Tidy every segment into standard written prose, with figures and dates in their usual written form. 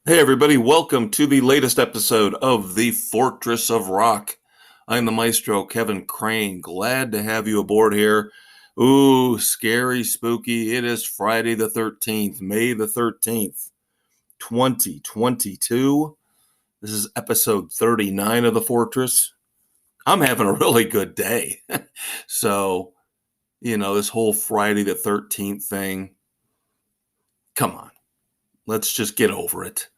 Hey, everybody, welcome to the latest episode of The Fortress of Rock. I'm the Maestro, Kevin Crane. Glad to have you aboard here. Ooh, scary, spooky. It is Friday the 13th, May the 13th, 2022. This is episode 39 of The Fortress. I'm having a really good day. So, this whole Friday the 13th thing, come on, let's just get over it.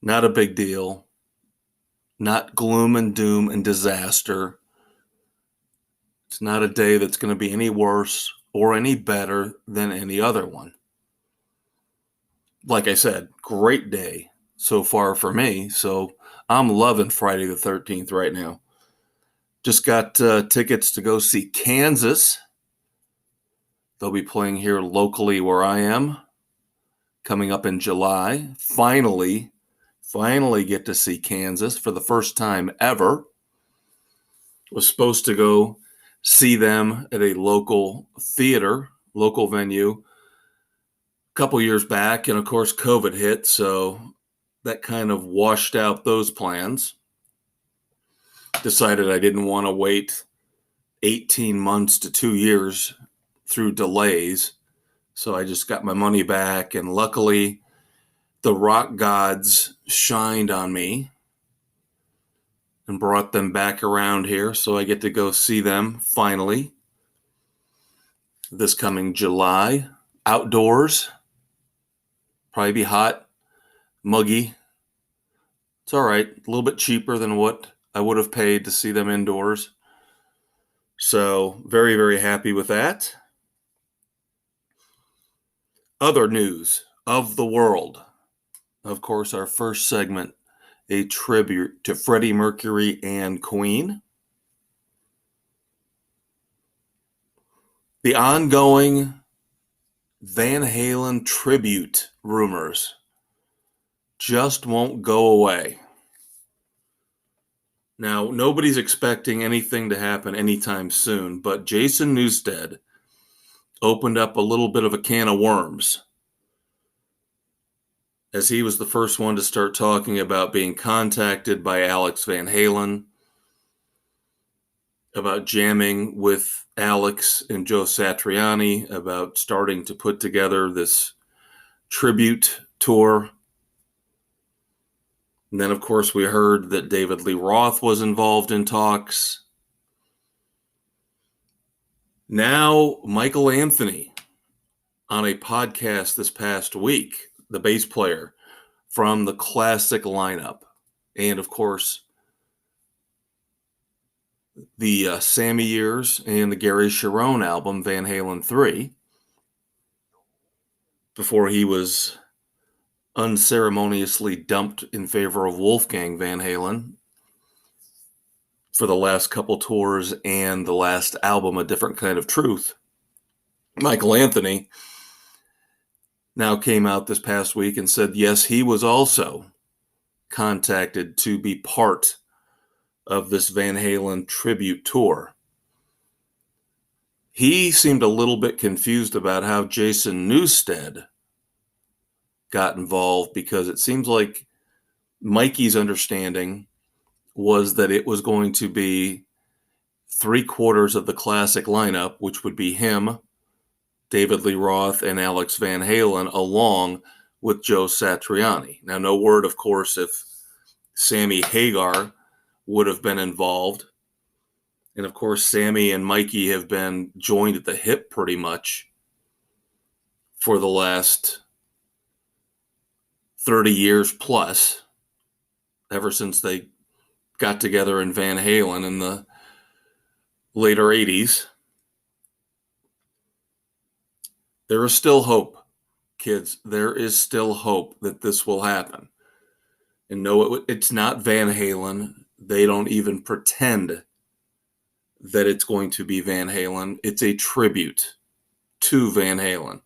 Not a big deal. Not gloom and doom and disaster. It's not a day that's going to be any worse or any better than any other one. Like I said, great day so far for me. So I'm loving Friday the 13th right now. Just got tickets to go see Kansas. They'll be playing here locally where I am coming up in July. Finally get to see Kansas for the first time ever. Was supposed to go see them at a local theater, local venue, a couple years back. And of course, COVID hit. So that kind of washed out those plans. Decided I didn't want to wait 18 months to 2 years through delays. So I just got my money back. And luckily, the rock gods shined on me and brought them back around here. So I get to go see them finally this coming July. Outdoors. Probably be hot, muggy. It's all right. A little bit cheaper than what I would have paid to see them indoors. So very, very happy with that. Other news of the world. Of course, our first segment, a tribute to Freddie Mercury and Queen. The ongoing Van Halen tribute rumors just won't go away. Now, nobody's expecting anything to happen anytime soon, but Jason Newsted opened up a little bit of a can of worms as he was the first one to start talking about being contacted by Alex Van Halen, about jamming with Alex and Joe Satriani, about starting to put together this tribute tour. And then, of course, we heard that David Lee Roth was involved in talks. Now, Michael Anthony on a podcast this past week, the bass player from the classic lineup. And, of course, the Sammy years and the Gary Sharon album, Van Halen 3, before he was unceremoniously dumped in favor of Wolfgang Van Halen for the last couple tours and the last album, A Different Kind of Truth. Michael Anthony now came out this past week and said, yes, he was also contacted to be part of this Van Halen tribute tour. He seemed a little bit confused about how Jason Newsted got involved, because it seems like Mikey's understanding was that it was going to be 3/4 of the classic lineup, which would be him, David Lee Roth, and Alex Van Halen, along with Joe Satriani. Now, no word, of course, if Sammy Hagar would have been involved. And, of course, Sammy and Mikey have been joined at the hip pretty much for the last 30 years plus, ever since they got together in Van Halen in the later 80s. There is still hope, kids. There is still hope that this will happen. And no, it's not Van Halen. They don't even pretend that it's going to be Van Halen. It's a tribute to Van Halen.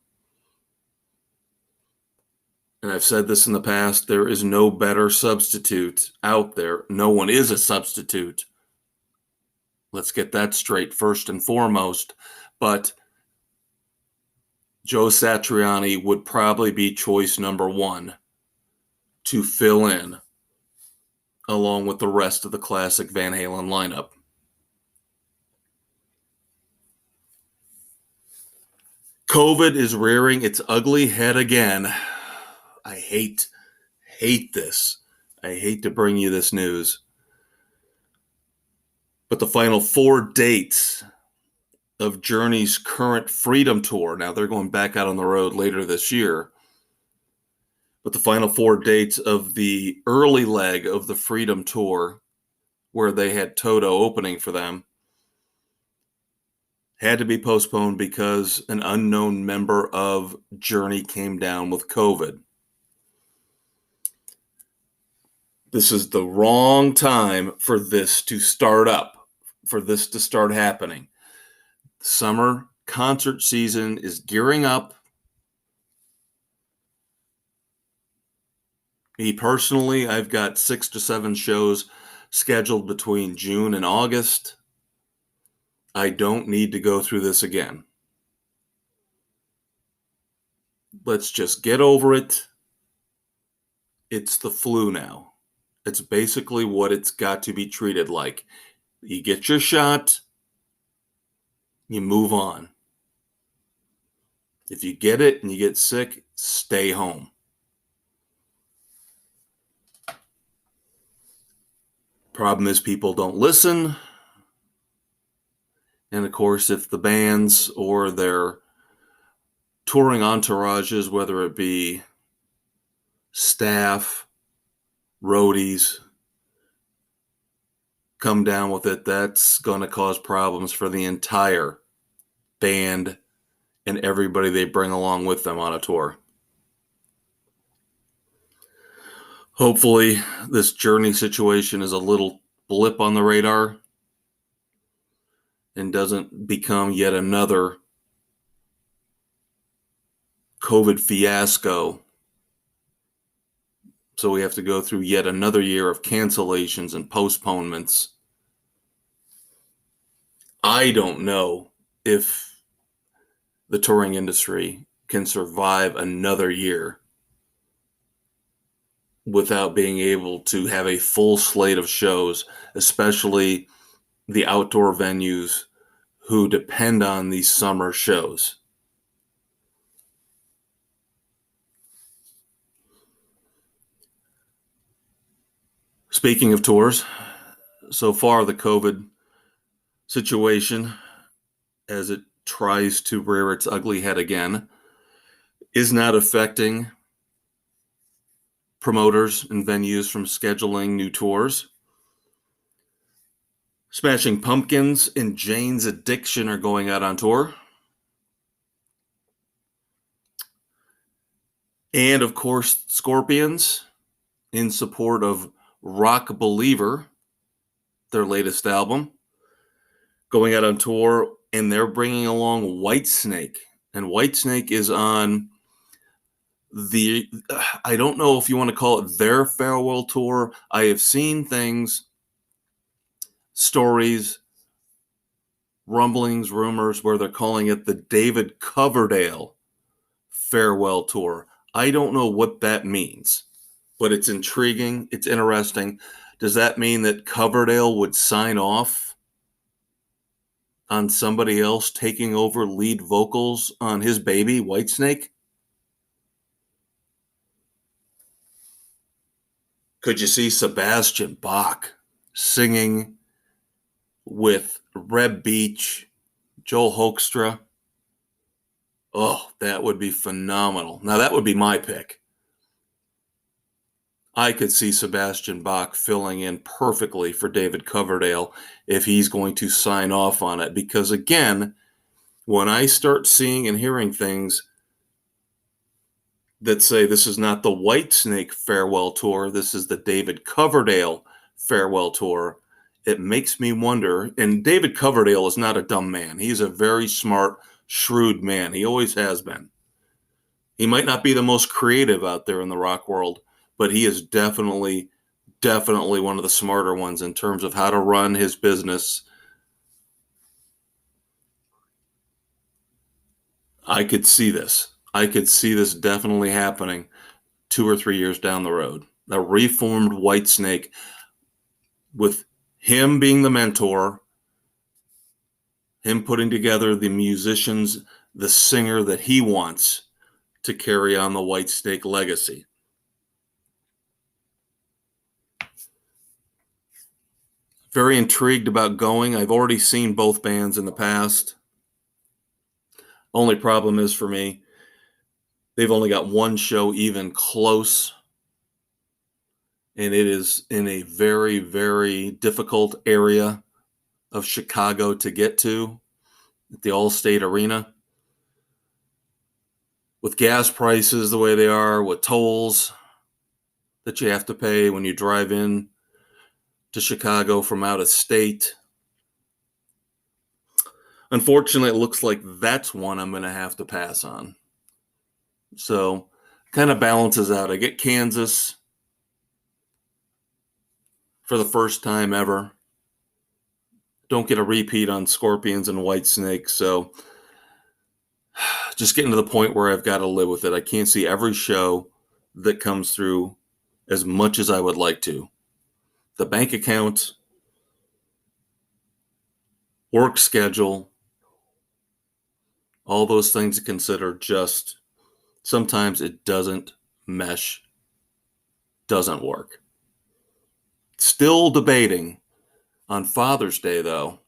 And I've said this in the past, there is no better substitute out there. No one is a substitute. Let's get that straight first and foremost. But Joe Satriani would probably be choice number one to fill in along with the rest of the classic Van Halen lineup. COVID is rearing its ugly head again. I hate this. I hate to bring you this news. But the final 4 dates of Journey's current Freedom Tour, now they're going back out on the road later this year, but the final 4 dates of the early leg of the Freedom Tour, where they had Toto opening for them, had to be postponed because an unknown member of Journey came down with COVID. This is the wrong time for this to start up, for this to start happening. Summer concert season is gearing up. Me personally, I've got 6 to 7 shows scheduled between June and August. I don't need to go through this again. Let's just get over it. It's the flu now. It's basically what it's got to be treated like. You get your shot, you move on. If you get it and you get sick, stay home. Problem is people don't listen. And of course, if the bands or their touring entourages, whether it be staff, roadies, come down with it, that's going to cause problems for the entire band and everybody they bring along with them on a tour. Hopefully, this Journey situation is a little blip on the radar and doesn't become yet another COVID fiasco. So we have to go through yet another year of cancellations and postponements. I don't know if the touring industry can survive another year without being able to have a full slate of shows, especially the outdoor venues who depend on these summer shows. Speaking of tours, so far the COVID situation, as it tries to rear its ugly head again, is not affecting promoters and venues from scheduling new tours. Smashing Pumpkins and Jane's Addiction are going out on tour. And of course, Scorpions, in support of Rock Believer, their latest album, going out on tour, and they're bringing along Whitesnake. And Whitesnake is on the, I don't know if you want to call it their farewell tour. I have seen things, stories, rumblings, rumors, where they're calling it the David Coverdale farewell tour. I don't know what that means, but it's intriguing. It's interesting. Does that mean that Coverdale would sign off on somebody else taking over lead vocals on his baby, Whitesnake? Could you see Sebastian Bach singing with Reb Beach, Joel Hoekstra? Oh, that would be phenomenal. Now, that would be my pick. I could see Sebastian Bach filling in perfectly for David Coverdale if he's going to sign off on it. Because again, when I start seeing and hearing things that say this is not the Whitesnake farewell tour, this is the David Coverdale farewell tour, it makes me wonder. And David Coverdale is not a dumb man. He's a very smart, shrewd man. He always has been. He might not be the most creative out there in the rock world, but he is definitely one of the smarter ones in terms of how to run his business. I could see this. I could see this definitely happening 2 or 3 years down the road. a reformed Whitesnake, with him being the mentor, him putting together the musicians, the singer that he wants to carry on the Whitesnake legacy. Very intrigued about going. I've already seen both bands in the past. Only problem is for me, they've only got one show even close, and it is in a very, very difficult area of Chicago to get to, at the Allstate Arena. With gas prices the way they are, with tolls that you have to pay when you drive in to Chicago from out of state. Unfortunately, it looks like that's one I'm going to have to pass on. So, kind of balances out. I get Kansas for the first time ever. Don't get a repeat on Scorpions and Whitesnake, so just getting to the point where I've got to live with it. I can't see every show that comes through as much as I would like to. The bank account, work schedule, all those things to consider, just sometimes it doesn't mesh, doesn't work. Still debating on Father's Day, though.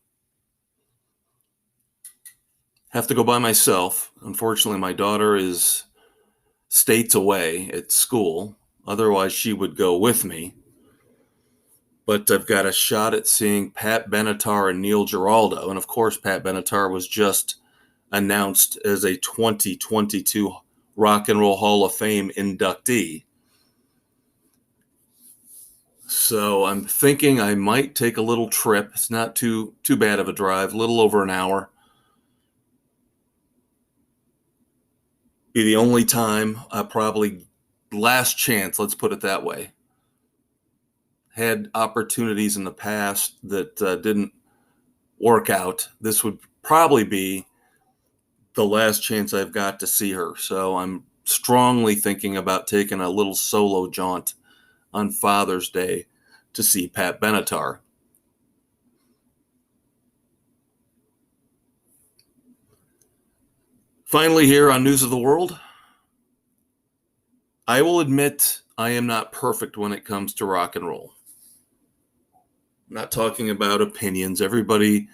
Have to go by myself. Unfortunately, my daughter is states away at school. Otherwise, she would go with me. But I've got a shot at seeing Pat Benatar and Neil Giraldo. And of course, Pat Benatar was just announced as a 2022 Rock and Roll Hall of Fame inductee. So I'm thinking I might take a little trip. It's not too bad of a drive, a little over an hour. Be the only time, probably last chance, let's put it that way. Had opportunities in the past that didn't work out. This would probably be the last chance I've got to see her. So I'm strongly thinking about taking a little solo jaunt on Father's Day to see Pat Benatar. Finally, here on News of the World, I will admit I am not perfect when it comes to rock and roll. I'm not talking about opinions. Everybody,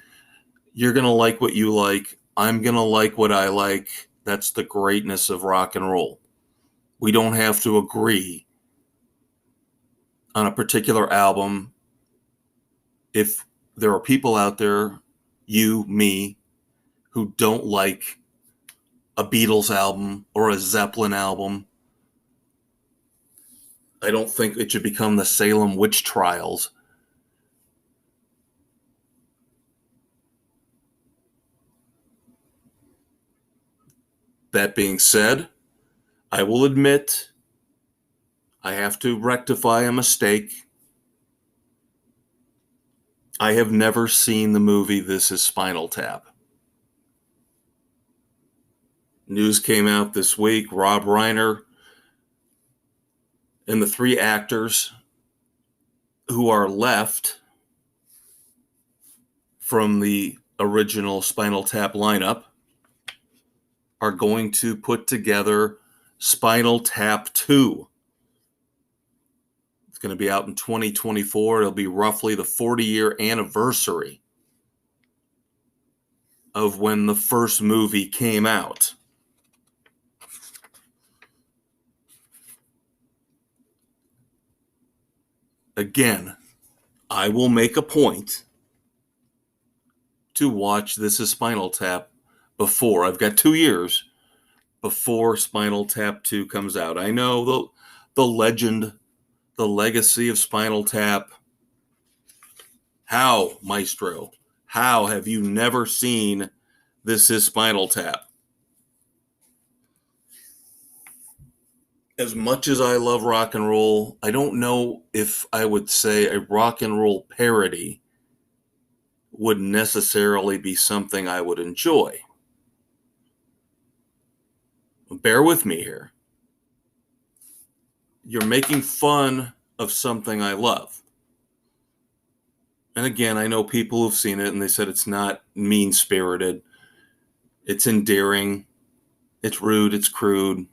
you're going to like what you like. I'm going to like what I like. That's the greatness of rock and roll. We don't have to agree on a particular album. If there are people out there, you, me, who don't like a Beatles album or a Zeppelin album, I don't think it should become the Salem witch trials. That being said, I will admit I have to rectify a mistake. I have never seen the movie This Is Spinal Tap. News came out this week. Rob Reiner and the three actors who are left from the original Spinal Tap lineup are going to put together Spinal Tap II. It's going to be out in 2024. It'll be roughly the 40-year anniversary of when the first movie came out. Again, I will make a point to watch This Is Spinal Tap before. I've got 2 years before Spinal Tap 2 comes out. I know the legend, the legacy of Spinal Tap. How, Maestro? How have you never seen This Is Spinal Tap? As much as I love rock and roll, I don't know if I would say a rock and roll parody would necessarily be something I would enjoy. Bear with me here. You're making fun of something I love. And again, I know people who've seen it and they said it's not mean-spirited. It's endearing. It's rude. It's crude.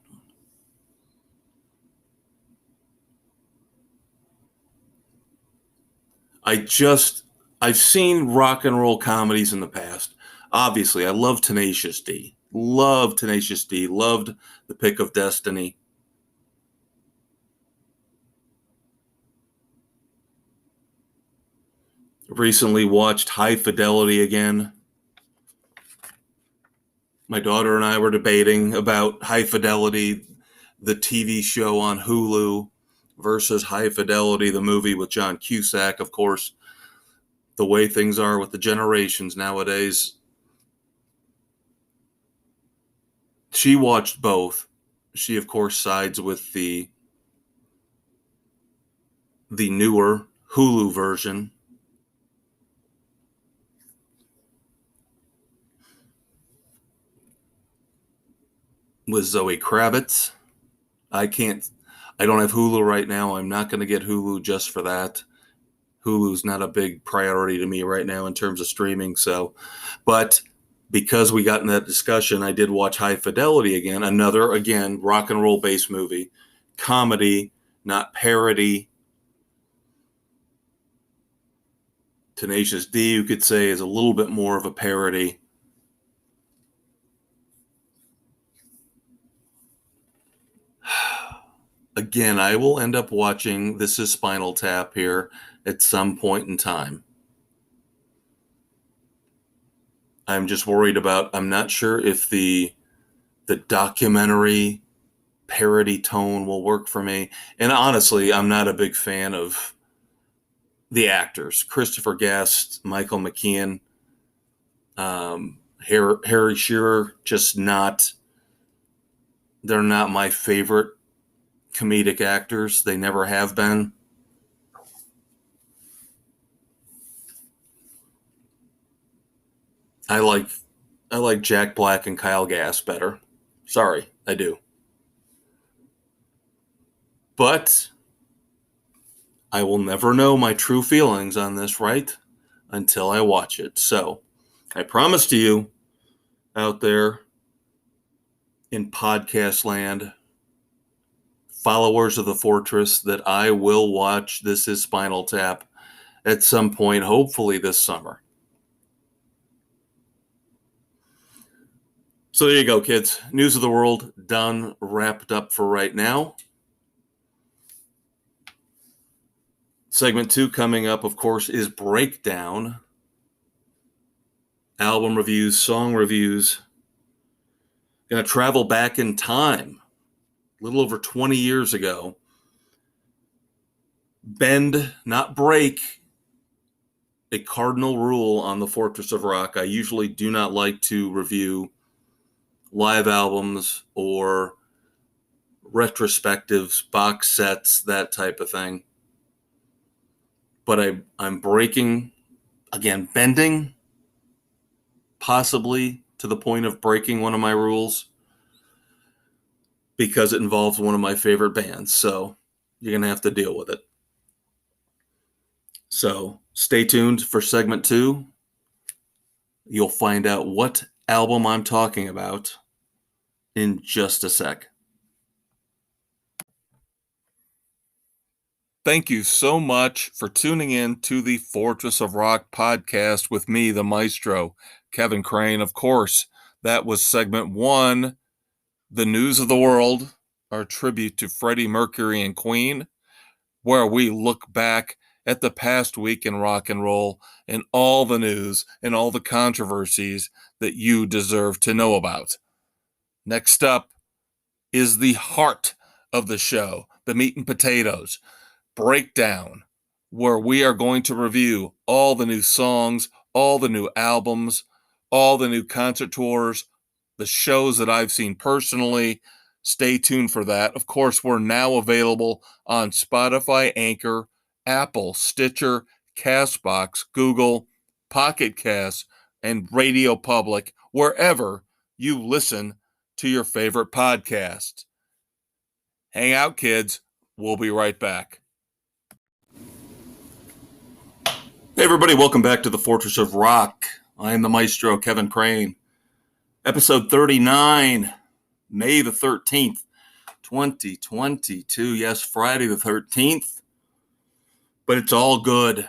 I've seen rock and roll comedies in the past. Obviously, I love Tenacious D. Love Tenacious D. Loved The Pick of Destiny. Recently watched High Fidelity again. My daughter and I were debating about High Fidelity, the TV show on Hulu, versus High Fidelity, the movie with John Cusack. Of course, the way things are with the generations nowadays. She watched both. She, of course, sides with the newer Hulu version. With Zoe Kravitz. I can't, I don't have Hulu right now. I'm not going to get Hulu just for that. Hulu's not a big priority to me right now in terms of streaming. So, but because we got in that discussion, I did watch High Fidelity again. Another, again, rock and roll based movie, comedy, not parody. Tenacious D, you could say, is a little bit more of a parody. Again, I will end up watching This Is Spinal Tap here at some point in time. I'm just worried about, I'm not sure if the documentary parody tone will work for me. And honestly, I'm not a big fan of the actors. Christopher Guest, Michael McKean, Harry Shearer, just not, they're not my favorite comedic actors. They never have been. I like Jack Black and Kyle Gass better. Sorry, I do. But I will never know my true feelings on this, right? Until I watch it. So I promise to you out there in podcast land, followers of the Fortress, that I will watch This Is Spinal Tap at some point, hopefully this summer. So there you go, kids. News of the world done, wrapped up for right now. Segment 2 coming up, of course, is Breakdown. Album reviews, song reviews. Going to travel back in time, a little over 20 years ago. Bend, not break, a cardinal rule on the Fortress of Rock. I usually do not like to review live albums or retrospectives, box sets, that type of thing. But I'm breaking, again, bending, possibly to the point of breaking one of my rules, because it involves one of my favorite bands. So you're going to have to deal with it. So stay tuned for segment 2. You'll find out what album I'm talking about in just a sec. Thank you so much for tuning in to the Fortress of Rock podcast with me, the Maestro, Kevin Crane. Of course, that was segment 1, the news of the world, our tribute to Freddie Mercury and Queen, where we look back at the past week in rock and roll and all the news and all the controversies that you deserve to know about. Next up is the heart of the show, the meat and potatoes, Breakdown, where we are going to review all the new songs, all the new albums, all the new concert tours, the shows that I've seen personally. Stay tuned for that. Of course, we're now available on Spotify, Anchor, Apple, Stitcher, Castbox, Google, Pocket Cast, and Radio Public, wherever you listen to your favorite podcasts. Hang out, kids. We'll be right back. Hey, everybody, welcome back to the Fortress of Rock. I am the Maestro, Kevin Crane. Episode 39, May the 13th, 2022. Yes, Friday the 13th, but it's all good.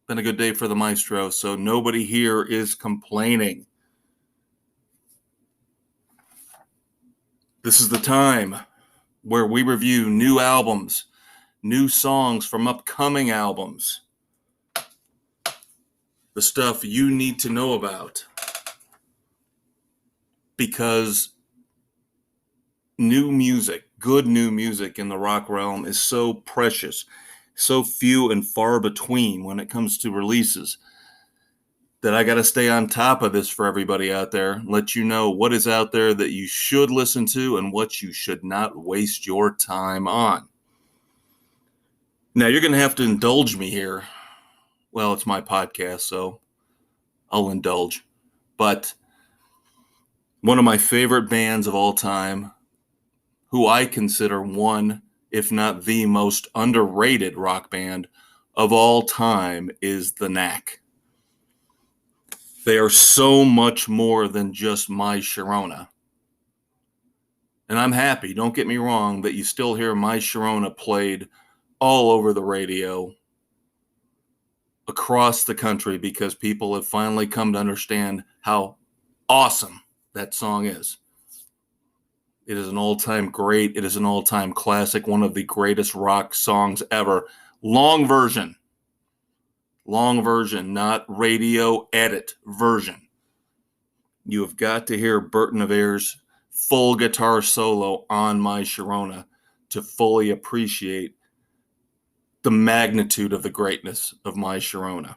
Been a good day for the Maestro, so nobody here is complaining. This is the time where we review new albums, new songs from upcoming albums, the stuff you need to know about. Because new music, good new music in the rock realm is so precious, so few and far between when it comes to releases, that I got to stay on top of this for everybody out there, let you know what is out there that you should listen to and what you should not waste your time on. Now, you're going to have to indulge me here. Well, it's my podcast, so I'll indulge. But one of my favorite bands of all time, who I consider one, if not the most underrated rock band of all time, is the Knack. They are so much more than just My Sharona. And I'm happy, don't get me wrong, that you still hear My Sharona played all over the radio across the country because people have finally come to understand how awesome that song is. It is an all-time great. It is an all-time classic, one of the greatest rock songs ever. Long version, not radio edit version. You have got to hear Bert Navarre's full guitar solo on My Sharona to fully appreciate the magnitude of the greatness of My Sharona.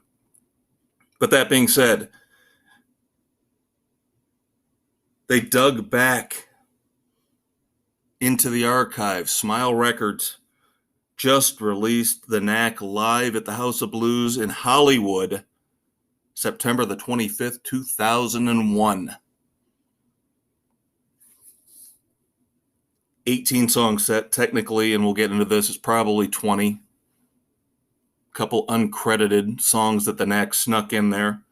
But that being said, they dug back into the archives. Smile Records just released the Knack live at the House of Blues in Hollywood, September the 25th, 2001. 18-song set, technically, and we'll get into this, it's probably 20. Couple uncredited songs that the Knack snuck in there.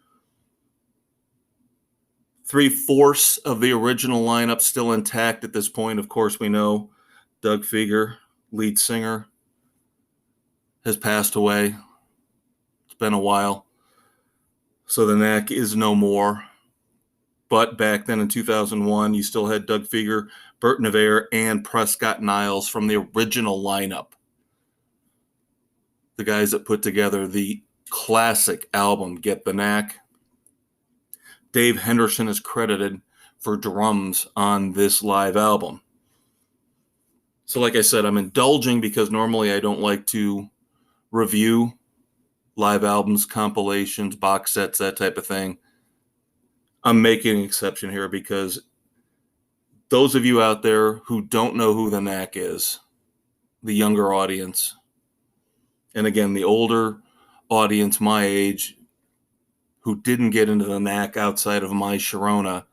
3/4 of the original lineup still intact at this point. Of course, we know Doug Fieger, lead singer, has passed away. It's been a while. So the Knack is no more. But back then in 2001, you still had Doug Fieger, Bert Navarre, and Prescott Niles from the original lineup. The guys that put together the classic album, Get the Knack. Dave Henderson is credited for drums on this live album. So like I said, I'm indulging because normally I don't like to review live albums, compilations, box sets, that type of thing. I'm making an exception here because those of you out there who don't know who the Knack is, the younger audience, and again, the older audience my age who didn't get into the Knack outside of My Sharona,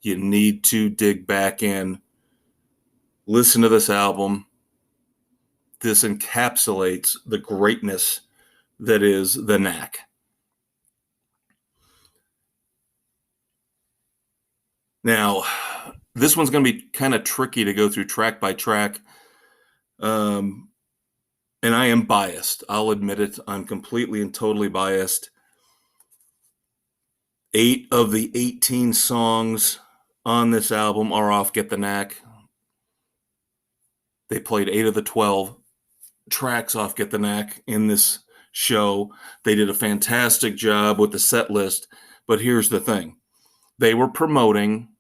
you need to dig back in. Listen to this album. This encapsulates the greatness that is the Knack. Now, this one's going to be kind of tricky to go through track by track. And I am biased. I'll admit it. I'm completely and totally biased. 8 of the 18 songs on this album are off Get the Knack. They played 8 of the 12 tracks off Get the Knack in this show. They did a fantastic job with the set list. But here's the thing. They were promoting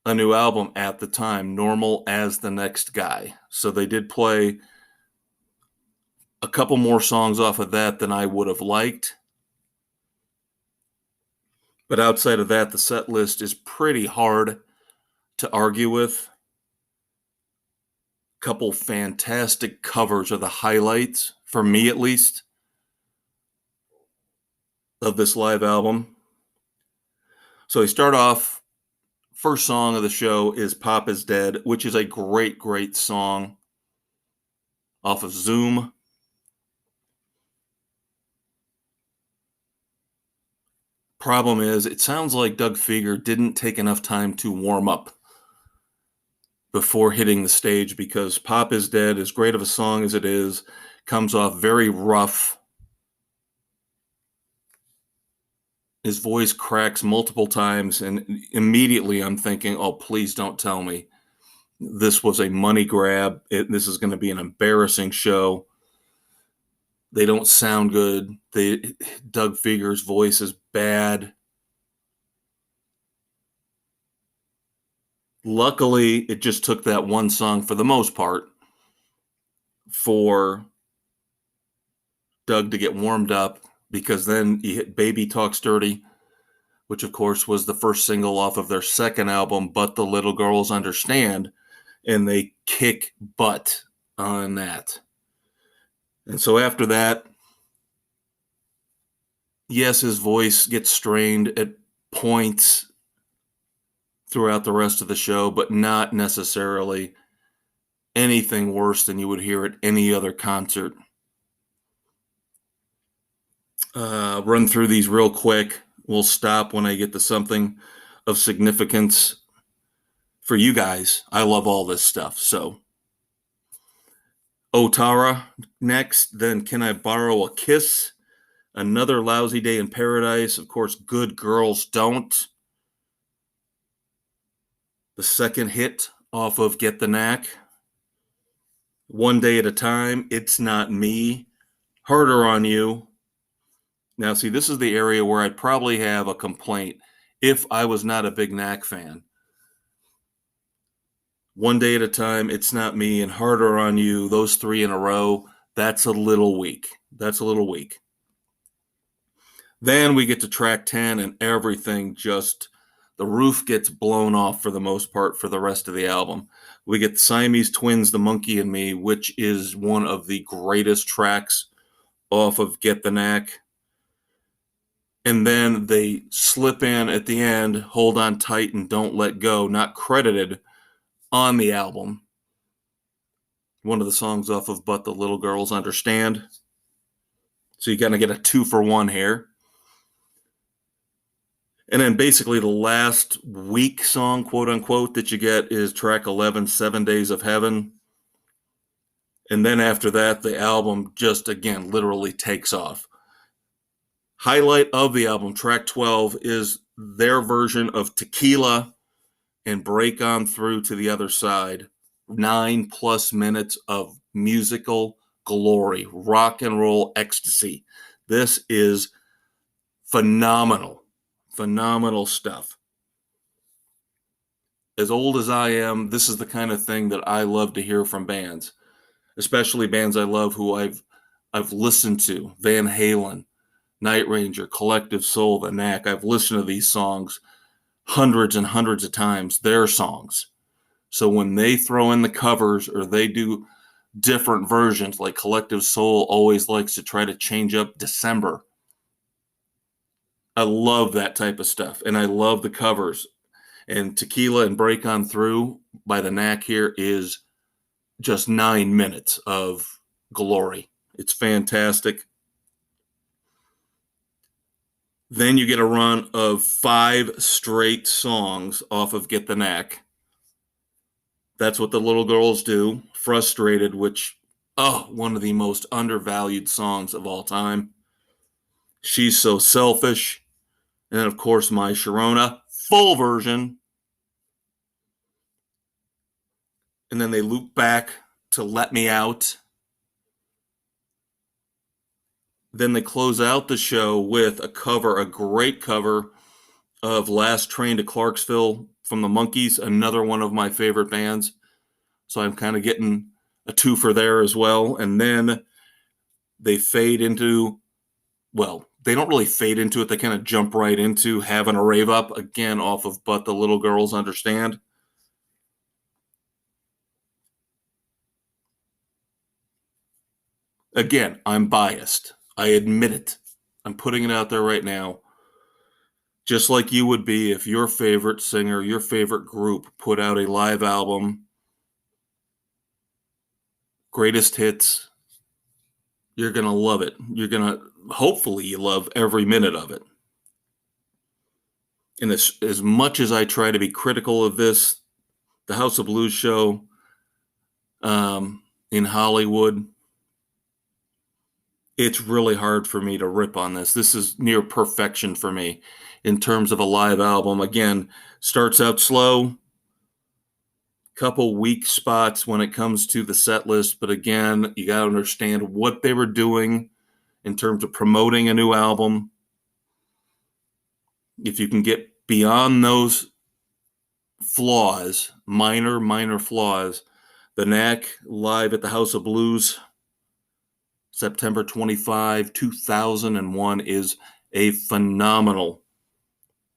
a new album at the time, Normal as the Next Guy. So they did play a couple more songs off of that than I would have liked. But outside of that, the set list is pretty hard to argue with. A couple fantastic covers are the highlights, for me at least, of this live album. So they start off, first song of the show is Pop Is Dead, which is a great, great song off of Zoom. Problem is, it sounds like Doug Fieger didn't take enough time to warm up before hitting the stage, because Pop Is Dead, as great of a song as it is, comes off very rough. His voice cracks multiple times, and immediately I'm thinking, oh, please don't tell me this was a money grab. This is going to be an embarrassing show. They don't sound good. Doug Fieger's voice is bad. Luckily, it just took that one song for the most part for Doug to get warmed up, because then he hit Baby Talks Dirty, which of course was the first single off of their second album, But the Little Girls Understand, and they kick butt on that. And so after that, yes, his voice gets strained at points throughout the rest of the show, but not necessarily anything worse than you would hear at any other concert. Run through these real quick. We'll stop when I get to something of significance for you guys. I love all this stuff. So, Otara next, then Can I Borrow a Kiss? Another Lousy Day in Paradise. Of course, Good Girls Don't. The second hit off of Get the Knack. One Day at a Time. It's Not Me. Harder on You. Now, see, this is the area where I'd probably have a complaint if I was not a big Knack fan. One Day at a Time, It's Not Me, and Harder on You, those three in a row, that's a little weak. That's a little weak. Then we get to track 10, and everything just, the roof gets blown off for the most part for the rest of the album. We get Siamese Twins, The Monkey and Me, which is one of the greatest tracks off of Get the Knack. And then they slip in at the end, Hold On Tight and Don't Let Go, not credited on the album. One of the songs off of But the Little Girls Understand. So you kind of get a 2-for-1 here. And then basically the last weak song, quote unquote, that you get is track 11, 7 Days of Heaven. And then after that, the album just, again, literally takes off. Highlight of the album, track 12, is their version of Tequila and Break On Through to the Other Side. 9+ minutes of musical glory, rock and roll ecstasy. This is phenomenal, phenomenal stuff. As old as I am, this is the kind of thing that I love to hear from bands, especially bands I love who I've listened to. Van Halen, Night Ranger, Collective Soul, The Knack. I've listened to these songs hundreds and hundreds of times, their songs. So when they throw in the covers or they do different versions, like Collective Soul always likes to try to change up December. I love that type of stuff, and I love the covers. And Tequila and Break On Through by the Knack here is just 9 minutes of glory. It's fantastic. Then you get a run of 5 straight songs off of Get the Knack. That's What the Little Girls Do. Frustrated, which, one of the most undervalued songs of all time. She's So Selfish. And then, of course, My Sharona, full version. And then they loop back to Let Me Out. Then they close out the show with a great cover of Last Train to Clarksville from the Monkees, another one of my favorite bands. So I'm kind of getting a 2 for there as well. And then they fade into, they don't really fade into it. They kind of jump right into Having a Rave Up, again off of But the Little Girls Understand. Again, I'm biased. I admit it. I'm putting it out there right now. Just like you would be if your favorite singer, your favorite group put out a live album, greatest hits, you're going to love it. Hopefully you love every minute of it. And as much as I try to be critical of this, the House of Blues show in Hollywood, it's really hard for me to rip on this. This is near perfection for me in terms of a live album. Again, starts out slow, couple weak spots when it comes to the set list, but again, you got to understand what they were doing in terms of promoting a new album. If you can get beyond those flaws, minor flaws, the Knack live at the House of Blues, September 25, 2001 is a phenomenal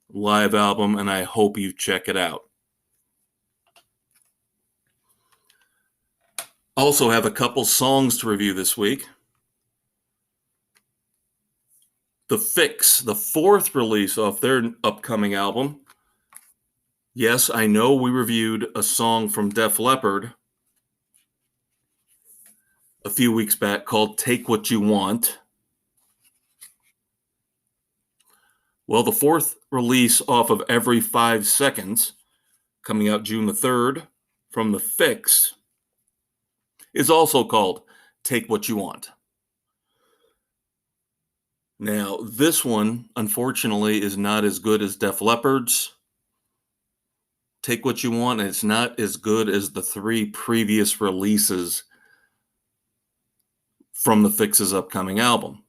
live album, and I hope you check it out. Also have a couple songs to review this week. The Fix, the fourth release off their upcoming album. Yes, I know we reviewed a song from Def Leppard a few weeks back called Take What You Want. Well, the fourth release off of Every 5 Seconds, coming out June the 3rd, from The Fix, is also called Take What You Want. Now, this one, unfortunately, is not as good as Def Leppard's Take What You Want, and it's not as good as the 3 previous releases from The Fix's upcoming album.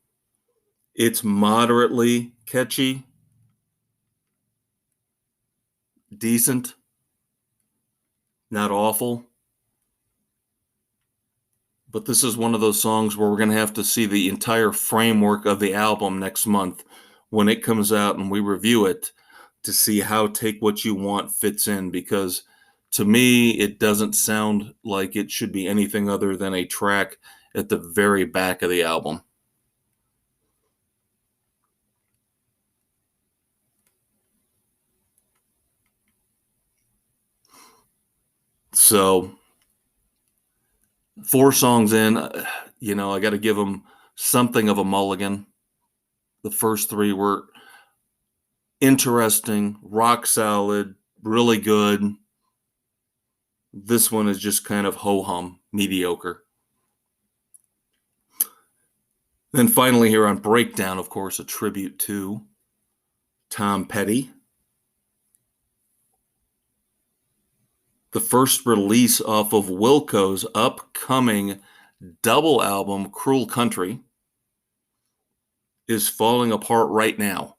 It's moderately catchy, decent, not awful. But this is one of those songs where we're going to have to see the entire framework of the album next month when it comes out and we review it to see how Take What You Want fits in, because to me, it doesn't sound like it should be anything other than a track at the very back of the album. So 4 songs in, I got to give them something of a mulligan. The first 3 were interesting, rock solid, really good. This one is just kind of ho-hum, mediocre. Then finally here on Breakdown, of course, a tribute to Tom Petty. The first release off of Wilco's upcoming double album, Cruel Country, is Falling Apart Right Now.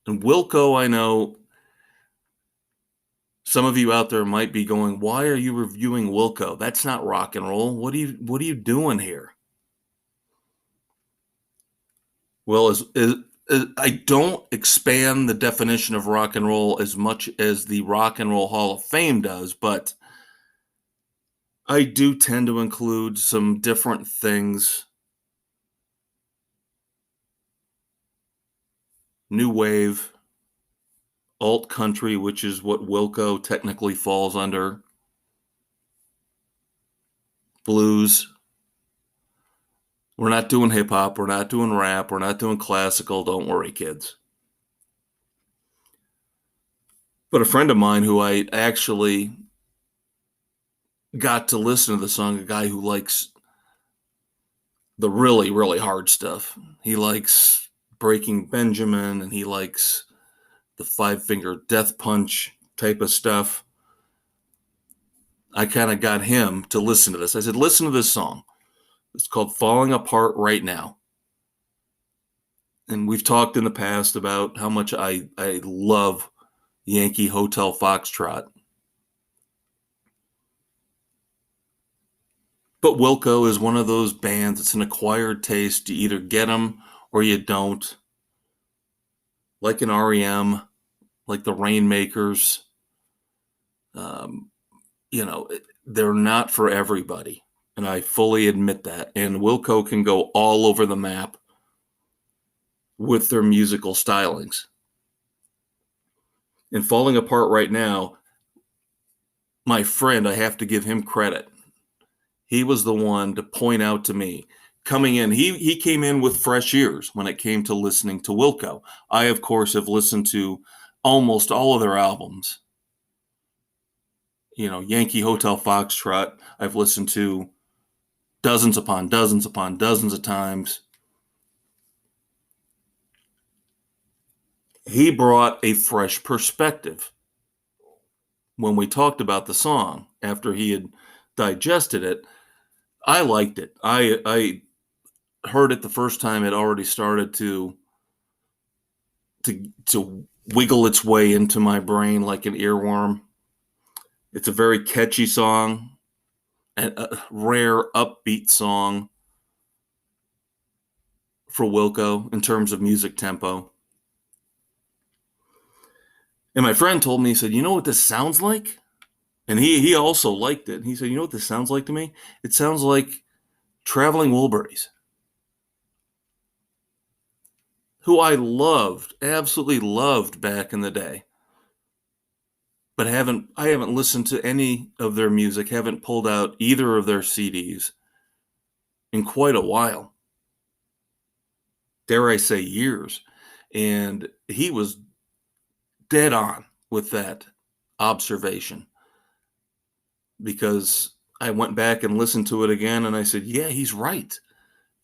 And Wilco, I know some of you out there might be going, why are you reviewing Wilco? That's not rock and roll. What are you doing here? Well, I don't expand the definition of rock and roll as much as the Rock and Roll Hall of Fame does, but I do tend to include some different things. New wave, alt country, which is what Wilco technically falls under, blues. We're not doing hip hop, we're not doing rap, we're not doing classical. Don't worry, kids. But a friend of mine who I actually got to listen to the song, a guy who likes the really, really hard stuff. He likes Breaking Benjamin, and he likes the 5-Finger Death Punch type of stuff. I kind of got him to listen to this. I said, listen to this song. It's called Falling Apart Right Now. And we've talked in the past about how much I love Yankee Hotel Foxtrot. But Wilco is one of those bands, it's an acquired taste. You either get them or you don't. Like an REM, like the Rainmakers. They're not for everybody. And I fully admit that. And Wilco can go all over the map with their musical stylings. And Falling Apart Right Now, my friend, I have to give him credit. He was the one to point out to me, coming in, he came in with fresh ears when it came to listening to Wilco. I, of course, have listened to almost all of their albums. Yankee Hotel Foxtrot, I've listened to dozens upon dozens upon dozens of times. He brought a fresh perspective when we talked about the song after he had digested it. I liked it. I heard it the first time it already started to wiggle its way into my brain like an earworm. It's a very catchy song, a rare upbeat song for Wilco in terms of music tempo. And my friend told me, he said, "You know what this sounds like?" And he also liked it. He said, "You know what this sounds like to me? It sounds like Traveling Wilburys," who I loved, absolutely loved back in the day. But I haven't listened to any of their music, haven't pulled out either of their CDs in quite a while. Dare I say years. And he was dead on with that observation, because I went back and listened to it again and I said, yeah, he's right.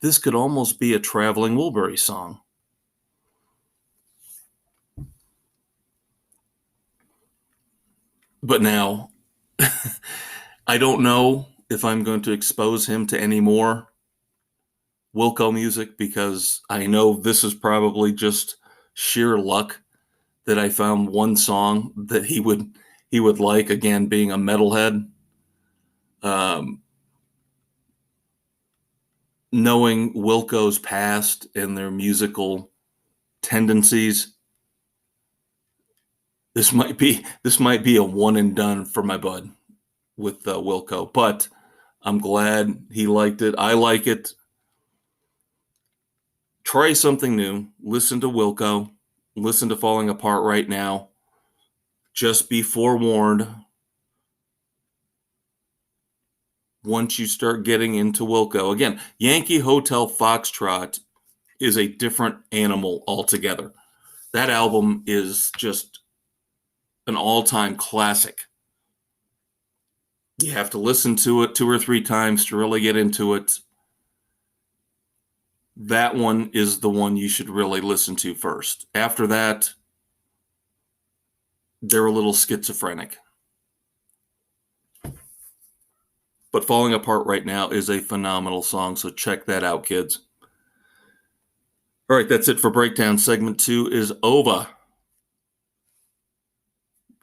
This could almost be a Traveling Wilbury song. But now, I don't know if I'm going to expose him to any more Wilco music, because I know this is probably just sheer luck that I found one song that he would like, again, being a metalhead. Knowing Wilco's past and their musical tendencies, this might be a one and done for my bud with Wilco. But I'm glad he liked it. I like it. Try something new. Listen to Wilco. Listen to Falling Apart Right Now. Just be forewarned. Once you start getting into Wilco, again, Yankee Hotel Foxtrot is a different animal altogether. That album is just an all-time classic. You have to listen to it 2 or 3 times to really get into it. That one is the one you should really listen to first. After that, they're a little schizophrenic. But Falling Apart Right Now is a phenomenal song, so check that out, kids. All right, that's it for Breakdown. Segment 2 is over.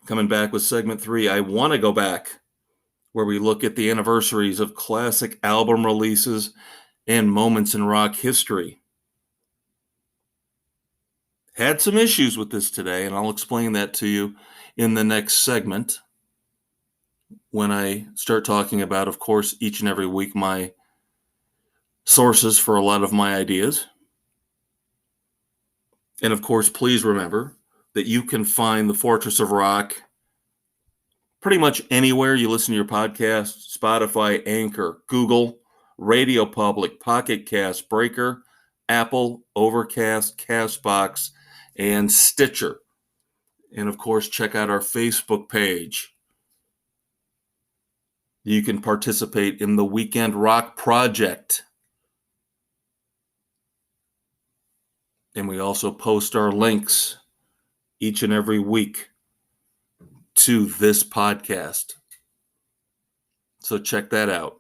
Coming back with segment 3, I Want to Go Back, where we look at the anniversaries of classic album releases and moments in rock history. Had some issues with this today, and I'll explain that to you in the next segment when I start talking about, of course, each and every week my sources for a lot of my ideas. And of course, please remember that you can find the Fortress of Rock pretty much anywhere you listen to your podcast: Spotify, Anchor, Google, Radio Public, Pocket Cast, Breaker, Apple, Overcast, Castbox, and Stitcher. And of course, check out our Facebook page. You can participate in the Weekend Rock Project. And we also post our links each and every week to this podcast. So check that out.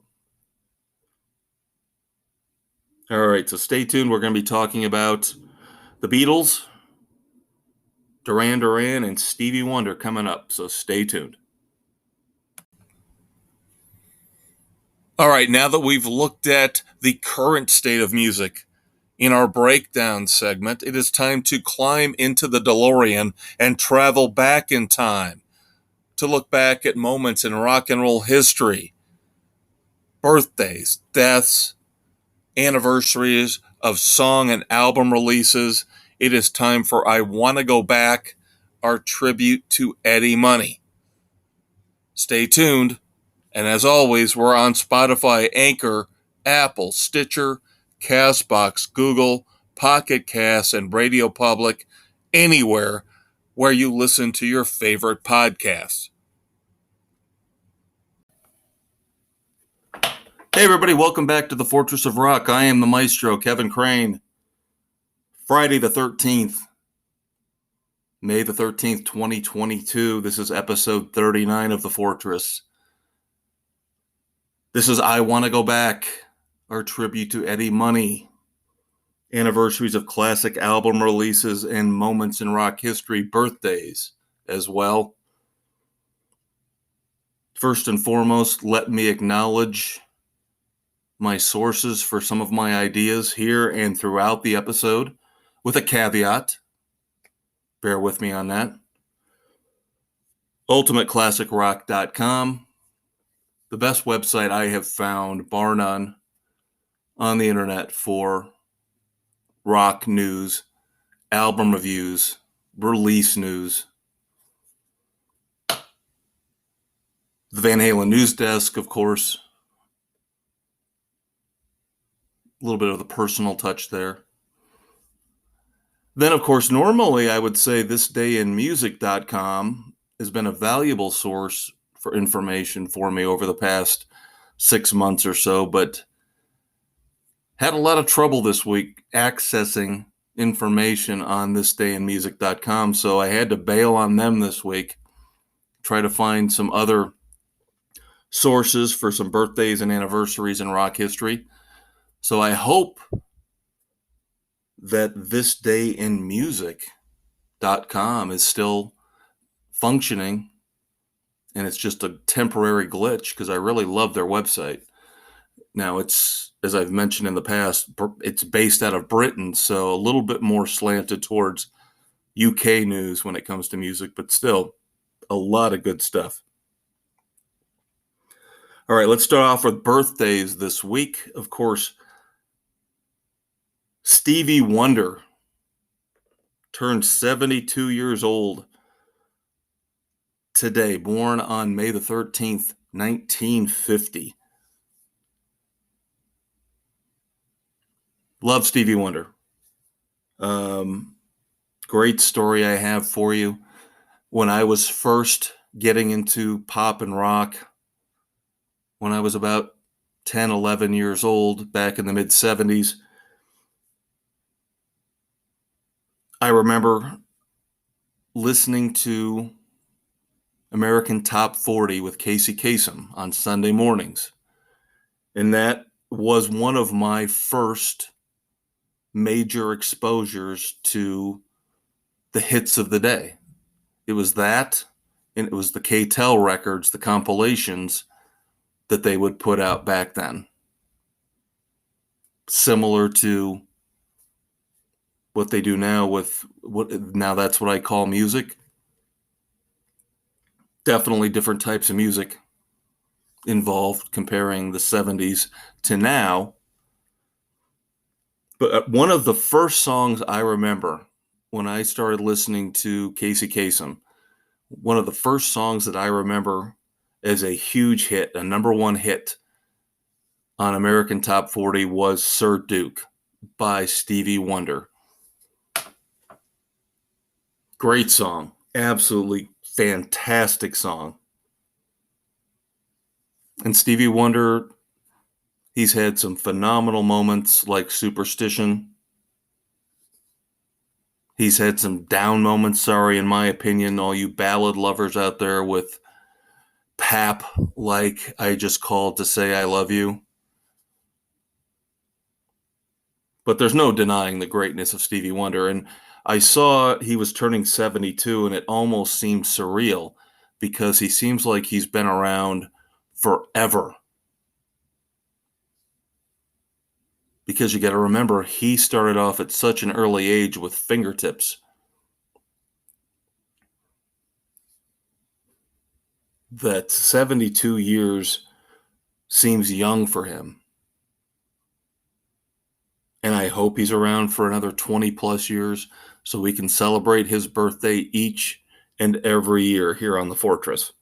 All right, so stay tuned. We're going to be talking about the Beatles, Duran Duran, and Stevie Wonder coming up. So stay tuned. All right, now that we've looked at the current state of music in our breakdown segment, it is time to climb into the DeLorean and travel back in time to look back at moments in rock and roll history, birthdays, deaths, anniversaries of song and album releases. It is time for I Want to Go Back, our tribute to Eddie Money. Stay tuned. And as always, we're on Spotify, Anchor, Apple, Stitcher, Castbox, Google, Pocket Cast, and Radio Public, anywhere where you listen to your favorite podcasts. Hey everybody, welcome back to the Fortress of Rock. I am the Maestro, Kevin Crane. Friday the 13th, May the 13th, 2022. This is episode 39 of the Fortress. This is I Want to Go Back, our tribute to Eddie Money. Anniversaries of classic album releases and moments in rock history, birthdays as well. First and foremost, let me acknowledge my sources for some of my ideas here and throughout the episode, with a caveat. Bear with me on that. UltimateClassicRock.com, the best website I have found, bar none, on the internet for rock news, album reviews, release news. The Van Halen News Desk, of course. A little bit of the personal touch there. Then, of course, normally I would say thisdayinmusic.com has been a valuable source for information for me over the past 6 months or so, but had a lot of trouble this week accessing information on thisdayinmusic.com, so I had to bail on them this week, try to find some other sources for some birthdays and anniversaries in rock history. So I hope that thisdayinmusic.com is still functioning and it's just a temporary glitch, because I really love their website. Now, it's, as I've mentioned in the past, it's based out of Britain, so a little bit more slanted towards UK news when it comes to music, but still a lot of good stuff. All right, let's start off with birthdays this week. Of course, Stevie Wonder turned 72 years old today, born on May the 13th, 1950. Love Stevie Wonder. Great story I have for you. When I was first getting into pop and rock, when I was about 10, 11 years old, back in the mid-70s, I remember listening to American Top 40 with Casey Kasem on Sunday mornings. And that was one of my first major exposures to the hits of the day. It was that, and it was the K-Tel records, the compilations that they would put out back then. Similar to what they do now with now that's what I call music. Definitely different types of music involved comparing the 70s to now. But one of the first songs I remember when I started listening to Casey Kasem, one of the first songs that I remember as a huge hit, a number one hit on American Top 40, was Sir Duke by Stevie Wonder. Great song. Absolutely fantastic song. And Stevie Wonder, he's had some phenomenal moments like Superstition. He's had some down moments, sorry, in my opinion, all you ballad lovers out there, with pap like I Just Called to Say I Love You. But there's no denying the greatness of Stevie Wonder. And I saw he was turning 72, and it almost seemed surreal because he seems like he's been around forever. Because you got to remember, he started off at such an early age with fingertips. That 72 years seems young for him. And I hope he's around for another 20 plus years so we can celebrate his birthday each and every year here on the Fortress.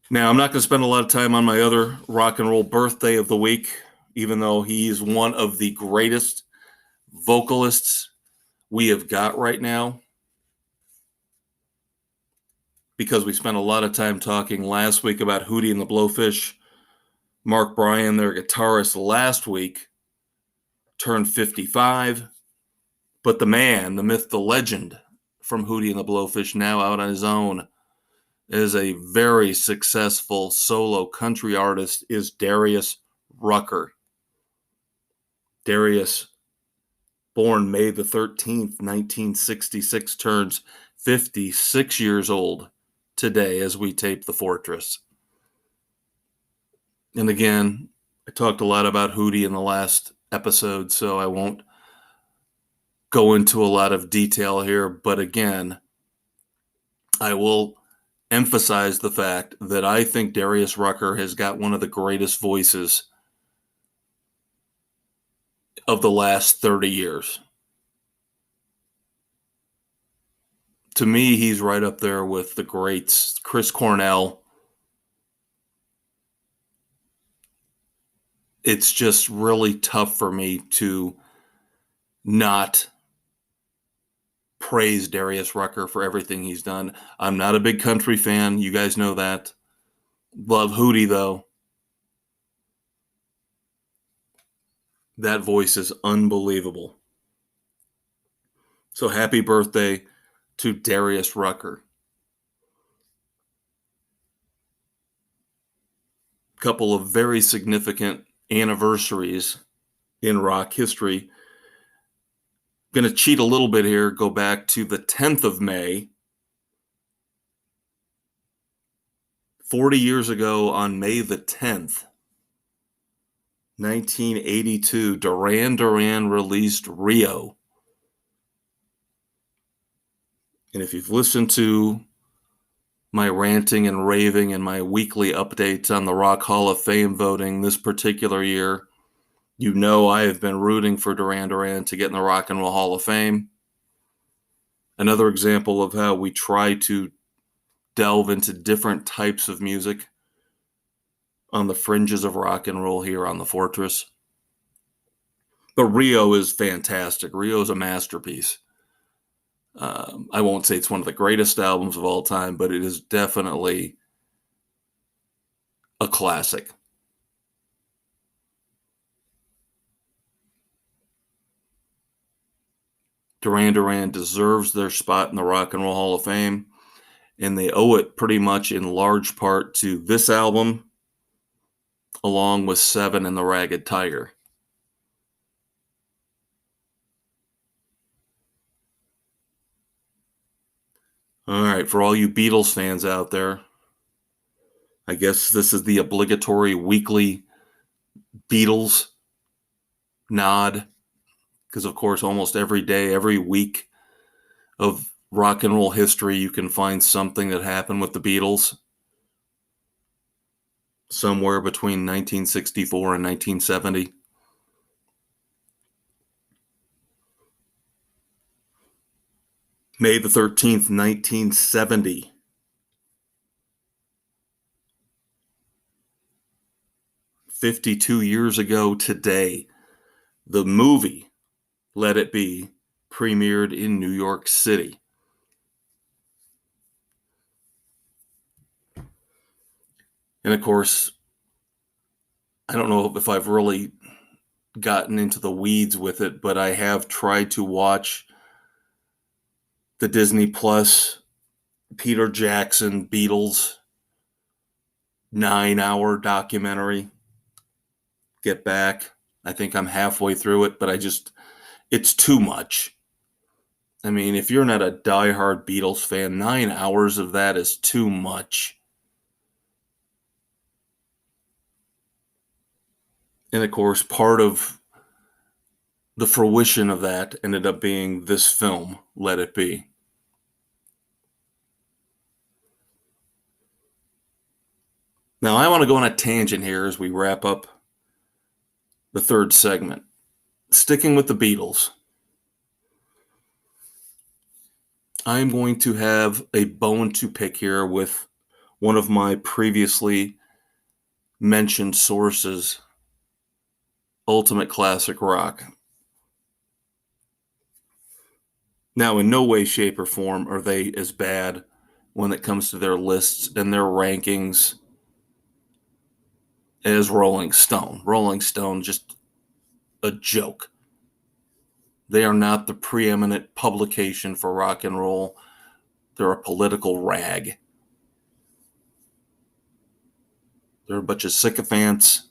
Now, I'm not going to spend a lot of time on my other rock and roll birthday of the week. even though he's one of the greatest vocalists we have got right now, because we spent a lot of time talking last week about Hootie and the Blowfish. Mark Bryan, their guitarist, last week turned 55. But the man, the myth, the legend from Hootie and the Blowfish, now out on his own, is a very successful solo country artist, is Darius Rucker. Darius, born May the 13th, 1966, turns 56 years old today as we tape The Fortress. And again, I talked a lot about Hootie in the last episode, so I won't go into a lot of detail here. But again, I will emphasize the fact that I think Darius Rucker has got one of the greatest voices of the last 30 years. To me, he's right up there with the greats, Chris Cornell. It's just really tough for me to not praise Darius Rucker for everything he's done. I'm not a big country fan. You guys know that. Love Hootie, though. That voice is unbelievable. So happy birthday to Darius Rucker. Couple of very significant anniversaries in rock history. Going to cheat a little bit here, go back to the 10th of May. 40 years ago on May the 10th, 1982, Duran Duran released Rio. And if you've listened to my ranting and raving and my weekly updates on the Rock Hall of Fame voting this particular year, you know I have been rooting for Duran Duran to get in the Rock and Roll Hall of Fame. Another example of how we try to delve into different types of music on the fringes of rock and roll here on The Fortress. But Rio is fantastic. Rio is a masterpiece. I won't say it's one of the greatest albums of all time, but it is definitely a classic. Duran Duran deserves their spot in the Rock and Roll Hall of Fame, and they owe it pretty much in large part to this album, along with Seven and the Ragged Tiger. All right, for all you Beatles fans out there, I guess this is the obligatory weekly Beatles nod, because of course almost every day, every week of rock and roll history, you can find something that happened with the Beatles somewhere between 1964 and 1970. May the 13th, 1970. 52 years ago today, the movie Let It Be premiered in New York City. And of course, I don't know if I've really gotten into the weeds with it, but I have tried to watch the Disney Plus Peter Jackson Beatles 9-hour documentary. Get Back. I think I'm halfway through it, but it's too much. I mean, if you're not a diehard Beatles fan, 9 hours of that is too much. And of course, part of the fruition of that ended up being this film, Let It Be. Now, I want to go on a tangent here as we wrap up the third segment. Sticking with the Beatles, I'm going to have a bone to pick here with one of my previously mentioned sources, ultimate classic rock. Now, in no way, shape, or form are they as bad when it comes to their lists and their rankings as Rolling Stone. Rolling Stone, just a joke. They are not the preeminent publication for rock and roll. They're a political rag. They're a bunch of sycophants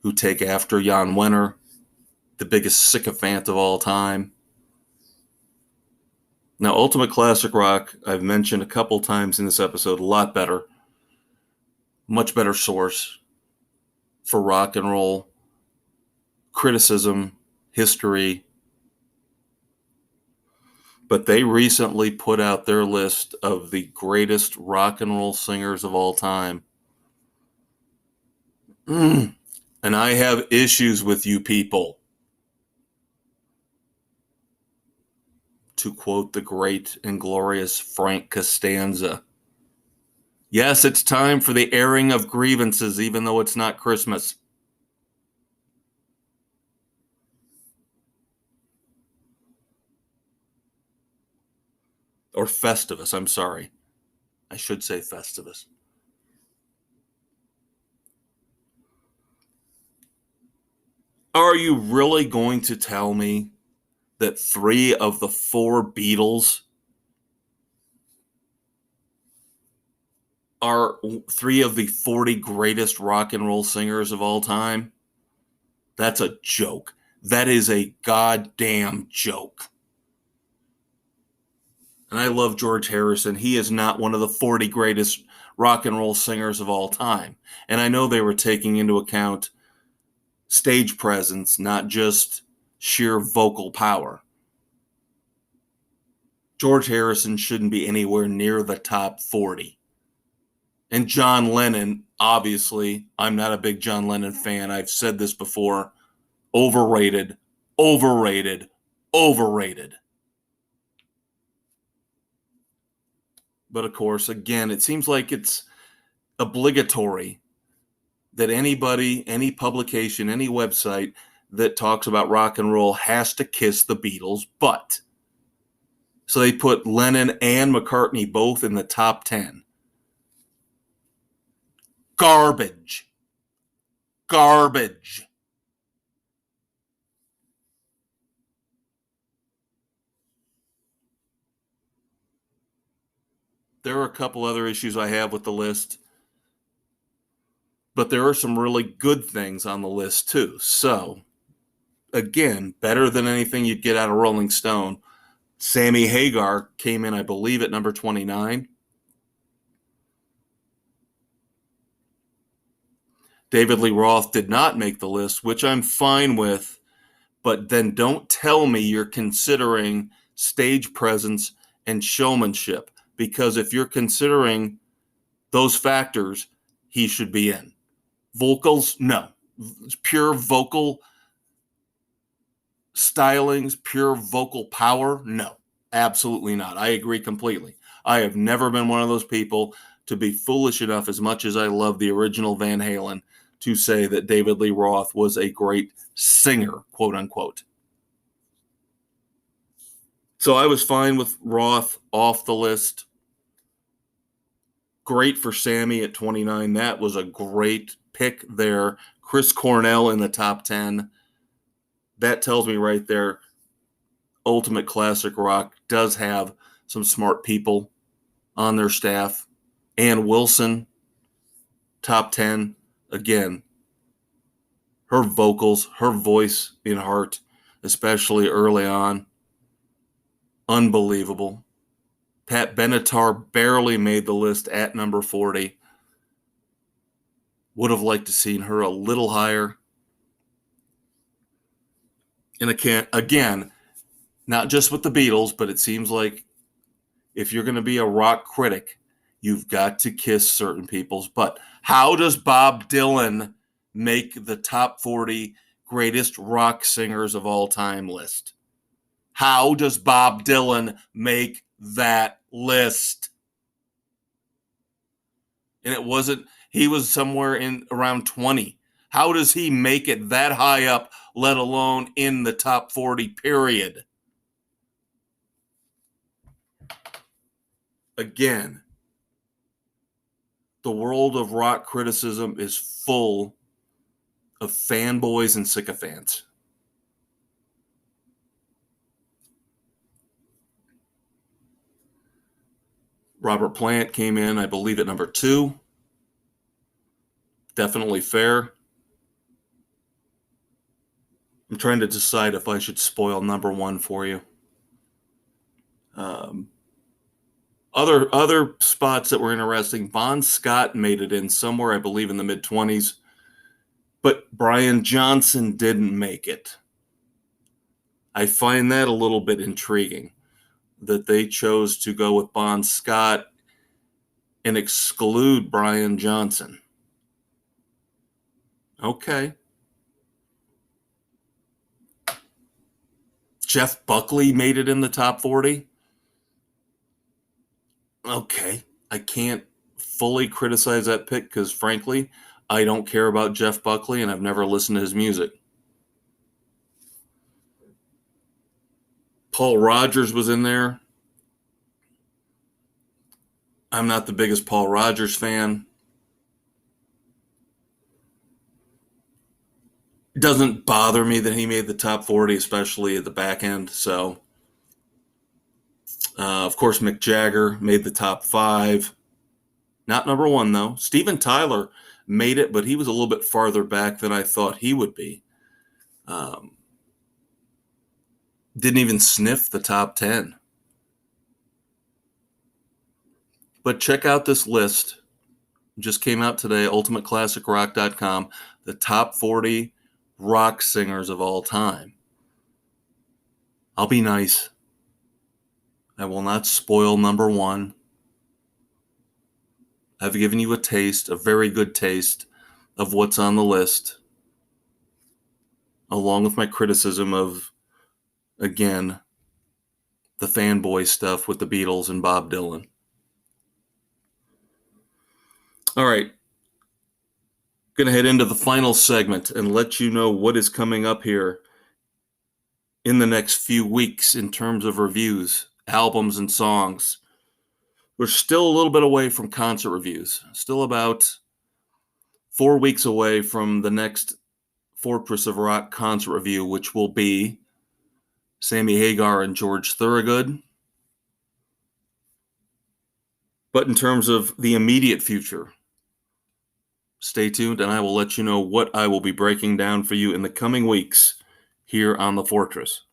who take after Jan Wenner, the biggest sycophant of all time. Now, Ultimate Classic Rock, I've mentioned a couple times in this episode, a lot better, much better source for rock and roll criticism, history. But they recently put out their list of the greatest rock and roll singers of all time. And I have issues with you people. To quote the great and glorious Frank Costanza. Yes, it's time for the airing of grievances, even though it's not Christmas. Or Festivus, I'm sorry. I should say Festivus. Are you really going to tell me that 3 of the 4 Beatles are 3 of the 40 greatest rock and roll singers of all time? That's a joke. That is a goddamn joke. And I love George Harrison. He is not one of the 40 greatest rock and roll singers of all time. And I know they were taking into account stage presence, not just sheer vocal power. George Harrison shouldn't be anywhere near the top 40. And John Lennon, obviously, I'm not a big John Lennon fan. I've said this before. Overrated, overrated, overrated. But of course, again, it seems like it's obligatory that anybody, any publication, any website that talks about rock and roll has to kiss the Beatles' butt. So they put Lennon and McCartney both in the top 10. Garbage. Garbage. There are a couple other issues I have with the list, but there are some really good things on the list too. So, again, better than anything you'd get out of Rolling Stone. Sammy Hagar came in, I believe, at number 29. David Lee Roth did not make the list, which I'm fine with, but then don't tell me you're considering stage presence and showmanship, because if you're considering those factors, he should be in. Vocals, no. Pure vocal stylings, pure vocal power, no. Absolutely not. I agree completely. I have never been one of those people to be foolish enough, as much as I love the original Van Halen, to say that David Lee Roth was a great singer, quote unquote. So I was fine with Roth off the list. Great for Sammy at 29. That was a great pick there. Chris Cornell in the top 10. That tells me right there, Ultimate Classic Rock does have some smart people on their staff. Ann Wilson, top 10. Again, her vocals, her voice in Heart, especially early on, unbelievable. Pat Benatar barely made the list at number 40. Would have liked to seen her a little higher. And again, not just with the Beatles, but it seems like if you're going to be a rock critic, you've got to kiss certain people's butt. How does Bob Dylan make the top 40 greatest rock singers of all time list? How does Bob Dylan make that list? And it wasn't, he was somewhere in around 20. How does he make it that high up, let alone in the top 40, period? Again, the world of rock criticism is full of fanboys and sycophants. Robert Plant came in, I believe, at number 2. Definitely fair. I'm trying to decide if I should spoil number 1 for you. Other spots that were interesting. Bon Scott made it in somewhere, I believe, in the mid-20s, but Brian Johnson didn't make it. I find that a little bit intriguing, that they chose to go with Bon Scott and exclude Brian Johnson. Okay. Jeff Buckley made it in the top 40. Okay. I can't fully criticize that pick because, frankly, I don't care about Jeff Buckley and I've never listened to his music. Paul Rodgers was in there. I'm not the biggest Paul Rodgers fan. It doesn't bother me that he made the top 40, especially at the back end. So, of course, Mick Jagger made the top 5. Not number 1, though. Steven Tyler made it, but he was a little bit farther back than I thought he would be. Didn't even sniff the top 10. But check out this list. It just came out today, ultimateclassicrock.com, the top 40 rock singers of all time. I'll be nice. I will not spoil number 1. I've given you a taste, a very good taste, of what's on the list, along with my criticism of, again, the fanboy stuff with the Beatles and Bob Dylan. All right. Going to head into the final segment and let you know what is coming up here in the next few weeks in terms of reviews, albums, and songs. We're still a little bit away from concert reviews. Still about 4 weeks away from the next Fortress of Rock concert review, which will be Sammy Hagar and George Thorogood. But in terms of the immediate future, stay tuned and I will let you know what I will be breaking down for you in the coming weeks here on The Fortress.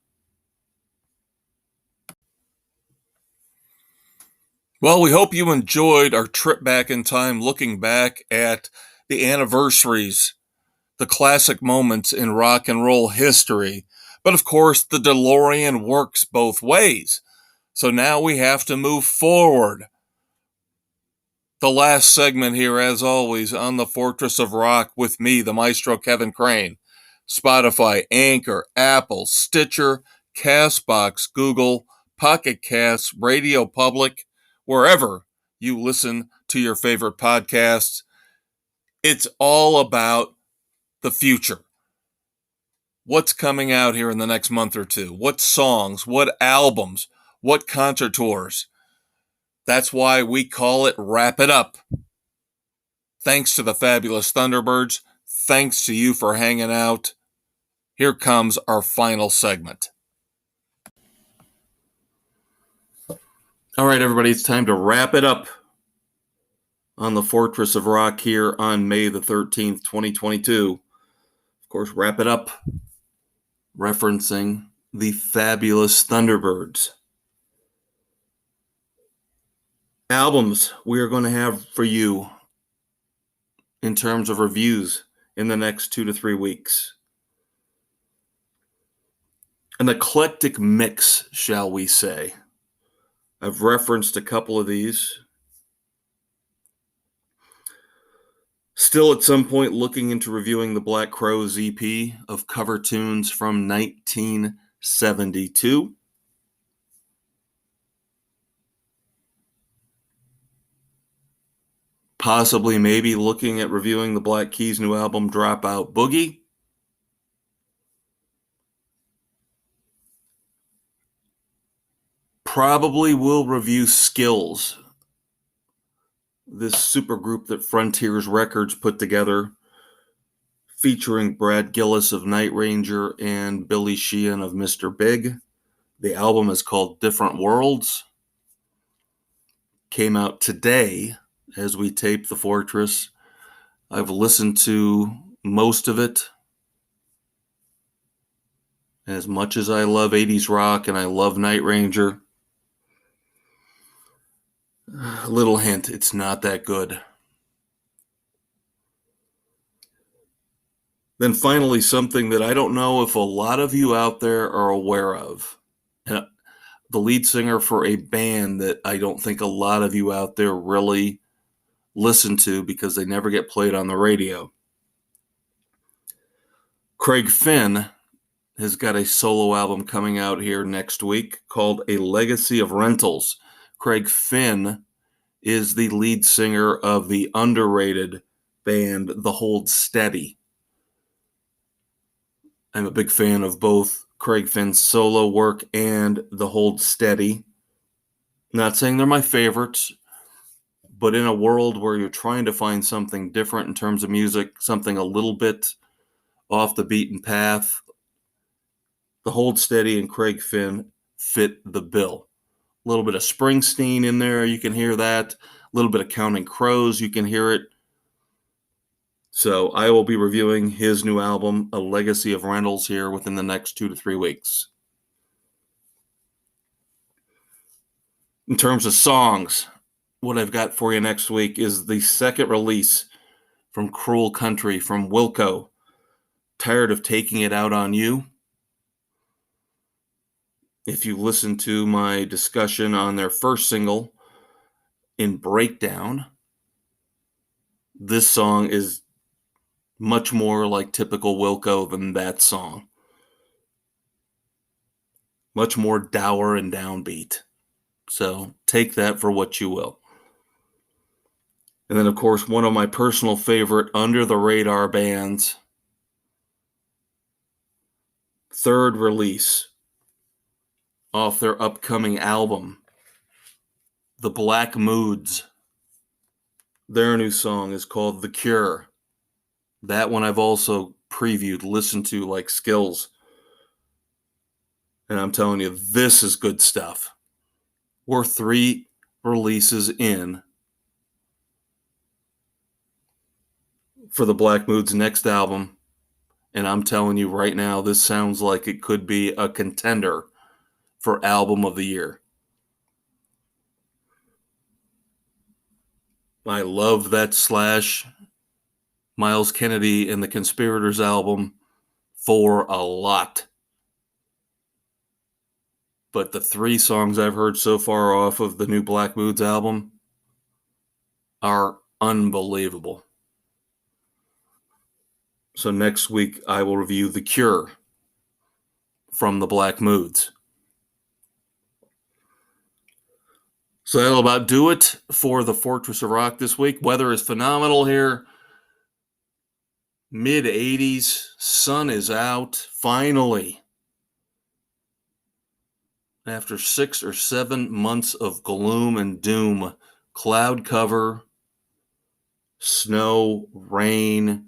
Well, we hope you enjoyed our trip back in time, looking back at the anniversaries, the classic moments in rock and roll history. But of course, the DeLorean works both ways. So now we have to move forward. The last segment here, as always, on the Fortress of Rock with me, the Maestro Kevin Crane. Spotify, Anchor, Apple, Stitcher, Castbox, Google, Pocket Casts, Radio Public, wherever you listen to your favorite podcasts. It's all about the future. What's coming out here in the next month or two? What songs? What albums? What concert tours? That's why we call it Wrap It Up. Thanks to the fabulous Thunderbirds. Thanks to you for hanging out. Here comes our final segment. All right, everybody, it's time to wrap it up on the Fortress of Rock here on May the 13th, 2022. Of course, wrap it up, referencing the fabulous Thunderbirds. Albums we are going to have for you in terms of reviews in the next 2 to 3 weeks. An eclectic mix, shall we say. I've referenced a couple of these. Still at some point looking into reviewing the Black Crowes EP of cover tunes from 1972. Possibly, maybe looking at reviewing the Black Keys' new album, Dropout Boogie. Probably will review Skills, this supergroup that Frontiers Records put together, featuring Brad Gillis of Night Ranger and Billy Sheehan of Mr. Big. The album is called Different Worlds. Came out today as we tape The Fortress. I've listened to most of it. As much as I love 80s rock and I love Night Ranger, a little hint, it's not that good. Then finally, something that I don't know if a lot of you out there are aware of. The lead singer for a band that I don't think a lot of you out there really listen to because they never get played on the radio. Craig Finn has got a solo album coming out here next week called A Legacy of Rentals. Craig Finn is the lead singer of the underrated band The Hold Steady. I'm a big fan of both Craig Finn's solo work and The Hold Steady. Not saying they're my favorites, but in a world where you're trying to find something different in terms of music, something a little bit off the beaten path, The Hold Steady and Craig Finn fit the bill. A little bit of Springsteen in there, you can hear that. A little bit of Counting Crows, you can hear it. So I will be reviewing his new album, A Legacy of Rentals, here within the next 2 to 3 weeks. In terms of songs, what I've got for you next week is the second release from Cruel Country from Wilco, Tired of Taking It Out on You. If you listen to my discussion on their first single, In Breakdown, this song is much more like typical Wilco than that song. Much more dour and downbeat. So take that for what you will. And then, of course, one of my personal favorite under-the-radar bands, third release off their upcoming album, The Black Moods. Their new song is called The Cure. That one I've also previewed, listened to like Skills. And I'm telling you, this is good stuff. We're 3 releases in for the Black Moods' next album. And I'm telling you right now, this sounds like it could be a contender for Album of the Year. I love that Slash, Miles Kennedy, and the Conspirators album for a lot. But the 3 songs I've heard so far off of the new Black Moods album are unbelievable. So next week, I will review The Cure from the Black Moods. So that'll about do it for the Fortress of Rock this week. Weather is phenomenal here. Mid-80s, sun is out, finally. After 6 or 7 months of gloom and doom, cloud cover, snow, rain,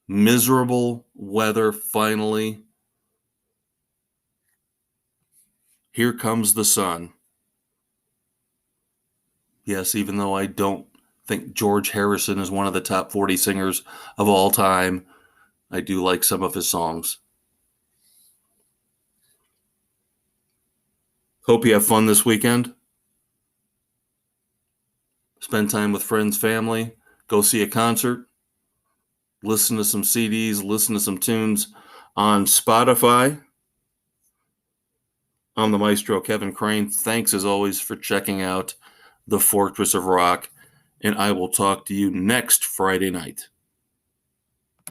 miserable weather, finally. Here comes the sun. Yes, even though I don't think George Harrison is one of the top 40 singers of all time, I do like some of his songs. Hope you have fun this weekend. Spend time with friends, family. Go see a concert. Listen to some CDs. Listen to some tunes on Spotify. I'm the Maestro, Kevin Crane. Thanks, as always, for checking out the Fortress of Rock. And I will talk to you next Friday night.